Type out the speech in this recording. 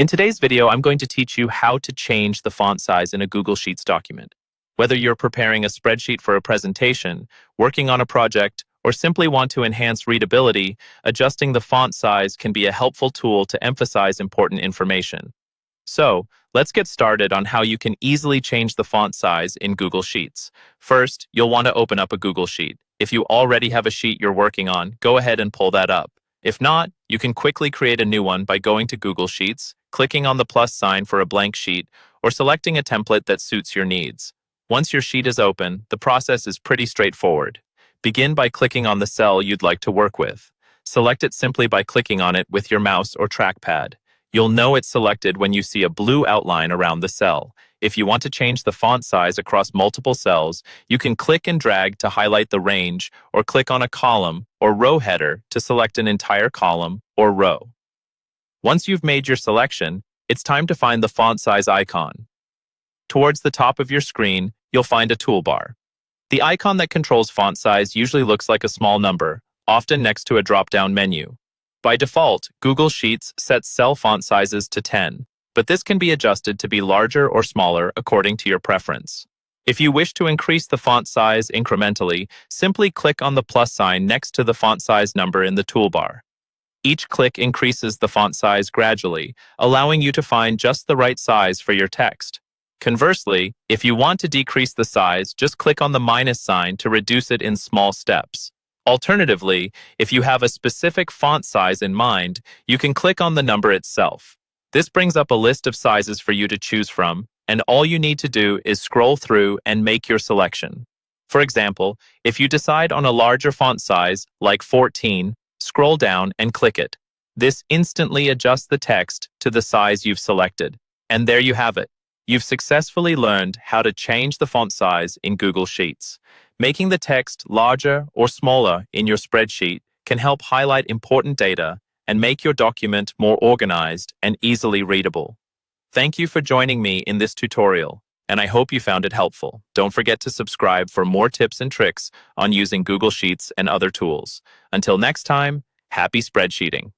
In today's video, I'm going to teach you how to change the font size in a Google Sheets document. Whether you're preparing a spreadsheet for a presentation, working on a project, or simply want to enhance readability, adjusting the font size can be a helpful tool to emphasize important information. So, let's get started on how you can easily change the font size in Google Sheets. First, you'll want to open up a Google Sheet. If you already have a sheet you're working on, go ahead and pull that up. If not, you can quickly create a new one by going to Google Sheets, clicking on the plus sign for a blank sheet, or selecting a template that suits your needs. Once your sheet is open, the process is pretty straightforward. Begin by clicking on the cell you'd like to work with. Select it simply by clicking on it with your mouse or trackpad. You'll know it's selected when you see a blue outline around the cell. If you want to change the font size across multiple cells, you can click and drag to highlight the range, or click on a column or row header to select an entire column or row. Once you've made your selection, it's time to find the font size icon. Towards the top of your screen, you'll find a toolbar. The icon that controls font size usually looks like a small number, often next to a drop-down menu. By default, Google Sheets sets cell font sizes to 10, but this can be adjusted to be larger or smaller according to your preference. If you wish to increase the font size incrementally, simply click on the plus sign next to the font size number in the toolbar. Each click increases the font size gradually, allowing you to find just the right size for your text. Conversely, if you want to decrease the size, just click on the minus sign to reduce it in small steps. Alternatively, if you have a specific font size in mind, you can click on the number itself. This brings up a list of sizes for you to choose from, and all you need to do is scroll through and make your selection. For example, if you decide on a larger font size, like 14, scroll down and click it. This instantly adjusts the text to the size you've selected. And there you have it. You've successfully learned how to change the font size in Google Sheets. Making the text larger or smaller in your spreadsheet can help highlight important data and make your document more organized and easily readable. Thank you for joining me in this tutorial, and I hope you found it helpful. Don't forget to subscribe for more tips and tricks on using Google Sheets and other tools. Until next time, happy spreadsheeting.